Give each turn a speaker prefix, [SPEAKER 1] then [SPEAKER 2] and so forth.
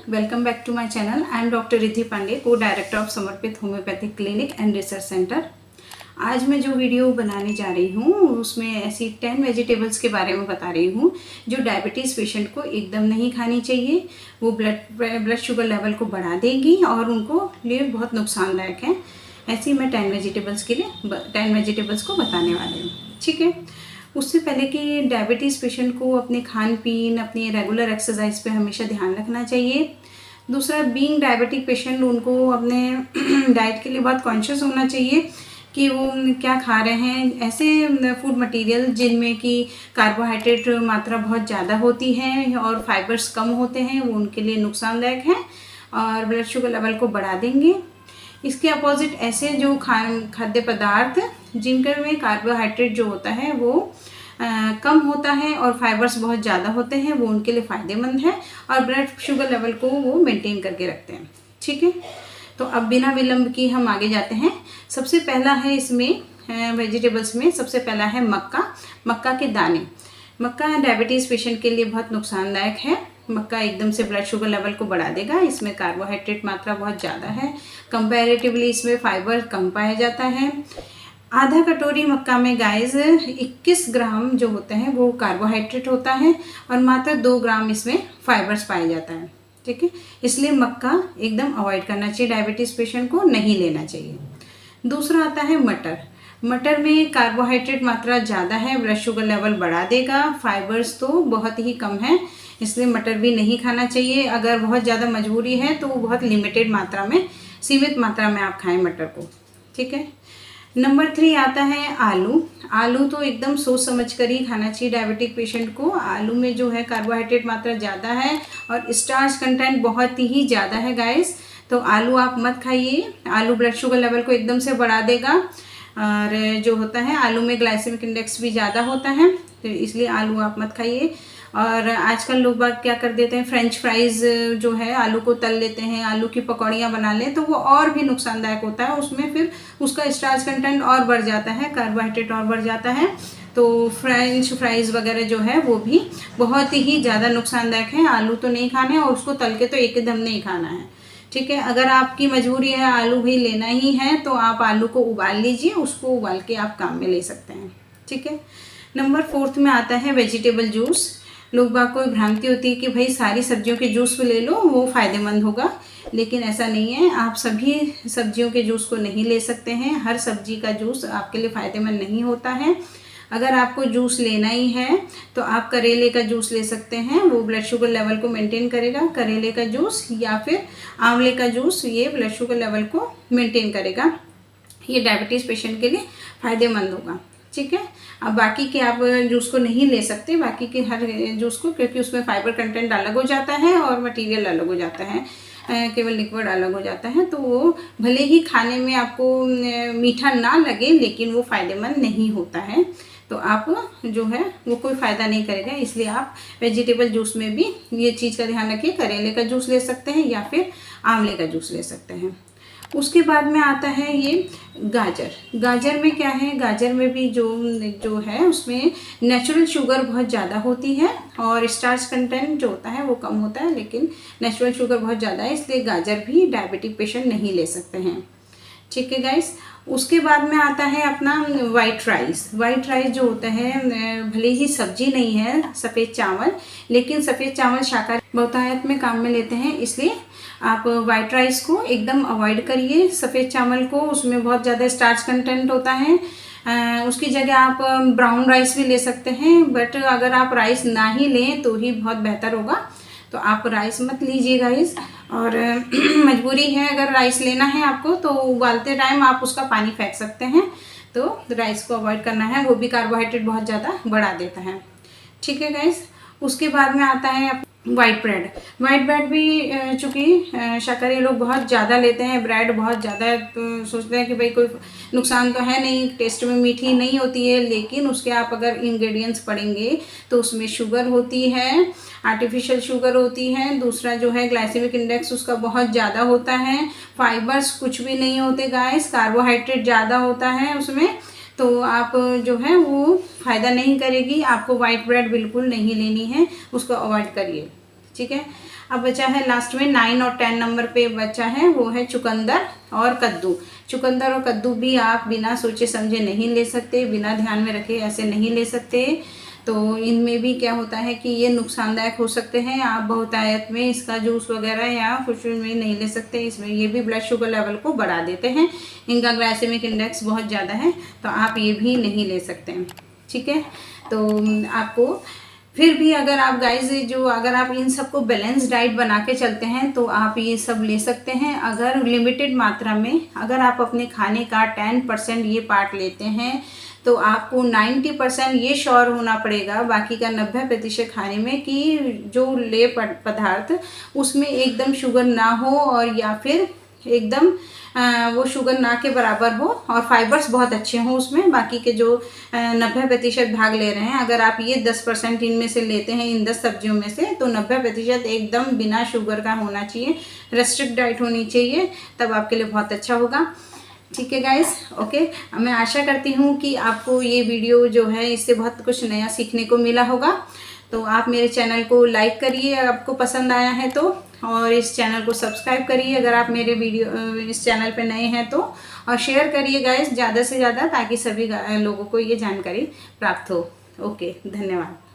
[SPEAKER 1] Welcome back to my channel. I am doctor Riddhi Pandey, co director of Samarpit homeopathic clinic and research centre. आज मैं जो video बनाने जा रही हूँ उसमें ऐसी 10 वेजिटेबल्स के बारे में बता रही हूँ जो डायबिटीज़ पेशेंट को एकदम नहीं खानी चाहिए। वो ब्लड शुगर लेवल को बढ़ा देगी और उनको लिए बहुत नुकसानदायक है। ऐसी मैं 10 वेजिटेबल्स को बताने वाली हूँ, ठीक है। उससे पहले कि डायबिटीज़ पेशेंट को अपने खान पीन, अपनी रेगुलर एक्सरसाइज पे हमेशा ध्यान रखना चाहिए। दूसरा, बीइंग डायबिटिक पेशेंट उनको अपने डाइट के लिए बहुत कॉन्शियस होना चाहिए कि वो क्या खा रहे हैं। ऐसे फूड मटेरियल जिनमें कि कार्बोहाइड्रेट मात्रा बहुत ज़्यादा होती है और फाइबर्स कम होते हैं, वो उनके लिए नुकसानदायक हैं और ब्लड शुगर लेवल को बढ़ा देंगे। इसके अपोजिट ऐसे जो खाद्य पदार्थ जिनके में कार्बोहाइड्रेट जो होता है वो कम होता है और फाइबर्स बहुत ज़्यादा होते हैं, वो उनके लिए फ़ायदेमंद है और ब्लड शुगर लेवल को वो मेंटेन करके रखते हैं, ठीक है। तो अब बिना विलंब की हम आगे जाते हैं। सबसे पहला है इसमें वेजिटेबल्स में सबसे पहला है मक्का के दाने। मक्का डायबिटीज़ पेशेंट के लिए बहुत नुकसानदायक है। मक्का एकदम से ब्लड शुगर लेवल को बढ़ा देगा। इसमें कार्बोहाइड्रेट मात्रा बहुत ज़्यादा है, कंपैरेटिवली इसमें फाइबर कम पाया जाता है। आधा कटोरी मक्का में गाइस 21 ग्राम जो होते हैं वो कार्बोहाइड्रेट होता है और मात्र 2 ग्राम इसमें फाइबर्स पाया जाता है, ठीक है। इसलिए मक्का एकदम अवॉइड करना चाहिए, डायबिटीज़ पेशेंट को नहीं लेना चाहिए। दूसरा आता है मटर में कार्बोहाइड्रेट मात्रा ज़्यादा है, ब्लड शुगर लेवल बढ़ा देगा। फाइबर्स तो बहुत ही कम है, इसलिए मटर भी नहीं खाना चाहिए। अगर बहुत ज़्यादा मजबूरी है तो बहुत लिमिटेड मात्रा में, सीमित मात्रा में आप खाएं मटर को, ठीक है। नंबर 3 आता है आलू तो एकदम सोच समझ कर ही खाना चाहिए डायबिटिक पेशेंट को। आलू में जो है कार्बोहाइड्रेट मात्रा ज़्यादा है और स्टार्च कंटेंट बहुत ही ज़्यादा है गाइस, तो आलू आप मत खाइए। आलू ब्लड शुगर लेवल को एकदम से बढ़ा देगा और जो होता है आलू में ग्लाइसेमिक इंडेक्स भी ज़्यादा होता है, तो इसलिए आलू आप मत खाइए। और आजकल लोग बाग क्या कर देते हैं, फ्रेंच फ्राइज़ जो है आलू को तल लेते हैं, आलू की पकौड़ियाँ बना लें, तो वो और भी नुकसानदायक होता है। उसमें फिर उसका स्टार्च कंटेंट और बढ़ जाता है, कार्बोहाइड्रेट और बढ़ जाता है। तो फ्रेंच फ्राइज़ वगैरह जो है वो भी बहुत ही ज़्यादा नुकसानदायक है। आलू तो नहीं खाने और उसको तल के तो एकदम नहीं खाना है, ठीक है। अगर आपकी मजबूरी है आलू भी लेना ही है तो आप आलू को उबाल लीजिए, उसको उबाल के आप काम में ले सकते हैं, ठीक है। नंबर 4 में आता है वेजिटेबल जूस। लोग बाग को भ्रांति होती है कि भाई सारी सब्जियों के जूस ले लो, वो फ़ायदेमंद होगा, लेकिन ऐसा नहीं है। आप सभी सब्जियों के जूस को नहीं ले सकते हैं। हर सब्जी का जूस आपके लिए फ़ायदेमंद नहीं होता है। अगर आपको जूस लेना ही है तो आप करेले का जूस ले सकते हैं, वो ब्लड शुगर लेवल को मेंटेन करेगा। करेले का जूस या फिर आंवले का जूस, ये ब्लड शुगर लेवल को मेंटेन करेगा। ये डायबिटीज़ पेशेंट के लिए फ़ायदेमंद होगा, ठीक है। अब बाकी के आप जूस को नहीं ले सकते, बाकी के हर जूस को, क्योंकि उसमें फाइबर कंटेंट अलग हो जाता है और मटेरियल अलग हो जाता है, केवल लिक्विड अलग हो जाता है। तो वो भले ही खाने में आपको मीठा ना लगे लेकिन वो फ़ायदेमंद नहीं होता है, तो आप जो है वो कोई फ़ायदा नहीं करेगा। इसलिए आप वेजिटेबल जूस में भी ये चीज़ का ध्यान रखिए, करेले का जूस ले सकते हैं या फिर आंवले का जूस ले सकते हैं। उसके बाद में आता है ये गाजर में क्या है, गाजर में भी जो है उसमें नेचुरल शुगर बहुत ज़्यादा होती है और स्टार्च कंटेंट जो होता है वो कम होता है, लेकिन नेचुरल शुगर बहुत ज़्यादा है, इसलिए गाजर भी डायबिटिक पेशेंट नहीं ले सकते हैं, ठीक है गाइस। उसके बाद में आता है अपना वाइट राइस जो होता है, भले ही सब्जी नहीं है सफ़ेद चावल, लेकिन सफ़ेद चावल शाकाहारी बहुतायत में काम में लेते हैं, इसलिए आप वाइट राइस को एकदम अवॉइड करिए। सफ़ेद चावल को, उसमें बहुत ज़्यादा स्टार्च कंटेंट होता है। उसकी जगह आप ब्राउन राइस भी ले सकते हैं, बट अगर आप राइस ना ही लें तो ही बहुत बेहतर होगा। तो आप राइस मत लीजिए गाइस, और मजबूरी है अगर राइस लेना है आपको तो उबालते टाइम आप उसका पानी फेंक सकते हैं, तो राइस को अवॉइड करना है, वो भी कार्बोहाइड्रेट बहुत ज़्यादा बढ़ा देता है, ठीक है गाइस। उसके बाद में आता है वाइट ब्रेड भी चूँकि शाकाहारी लोग बहुत ज़्यादा लेते हैं, ब्रेड बहुत ज़्यादा सोचते हैं कि भाई कोई नुकसान तो है नहीं, टेस्ट में मीठी नहीं होती है, लेकिन उसके आप अगर इंग्रेडिएंट्स पढ़ेंगे तो उसमें शुगर होती है, आर्टिफिशियल शुगर होती है। दूसरा जो है ग्लाइसेमिक इंडेक्स उसका बहुत ज़्यादा होता है। फाइबर्स कुछ भी नहीं होते गाइस, कार्बोहाइड्रेट ज़्यादा होता है उसमें, तो आप जो है वो फ़ायदा नहीं करेगी। आपको वाइट ब्रेड बिल्कुल नहीं लेनी है, उसको अवॉइड करिए, ठीक है। अब बचा है लास्ट में 9 और 10 नंबर पे बचा है, वो है चुकंदर और कद्दू। चुकंदर और कद्दू भी आप बिना सोचे समझे नहीं ले सकते, बिना ध्यान में रखे ऐसे नहीं ले सकते। तो इनमें भी क्या होता है कि ये नुकसानदायक हो सकते हैं। आप बहुतायत में इसका जूस वगैरह या कुछ में नहीं ले सकते। इसमें ये भी ब्लड शुगर लेवल को बढ़ा देते हैं। इनका ग्लाइसेमिक इंडेक्स बहुत ज़्यादा है, तो आप ये भी नहीं ले सकते हैं, ठीक है। तो आपको फिर भी अगर आप गाइस अगर आप इन सबको बैलेंस डाइट बना के चलते हैं तो आप ये सब ले सकते हैं। अगर लिमिटेड मात्रा में अगर आप अपने खाने का 10% ये पार्ट लेते हैं तो आपको 90% ये श्योर होना पड़ेगा, बाकी का 90% खाने में, कि जो ले पदार्थ उसमें एकदम शुगर ना हो और या फिर एकदम वो शुगर ना के बराबर हो और फाइबर्स बहुत अच्छे हों उसमें। बाकी के जो 90% भाग ले रहे हैं, अगर आप ये 10% इनमें से लेते हैं, इन 10 सब्जियों में से, तो 90% एकदम बिना शुगर का होना चाहिए, रेस्ट्रिक्ट डाइट होनी चाहिए, तब आपके लिए बहुत अच्छा होगा, ठीक है गाइस। ओके, मैं आशा करती हूँ कि आपको ये वीडियो जो है इससे बहुत कुछ नया सीखने को मिला होगा। तो आप मेरे चैनल को लाइक करिए आपको पसंद आया है तो, और इस चैनल को सब्सक्राइब करिए अगर आप मेरे वीडियो इस चैनल पे नए हैं तो, और शेयर करिए गाइस ज़्यादा से ज़्यादा, ताकि सभी लोगों को ये जानकारी प्राप्त हो। ओके, धन्यवाद।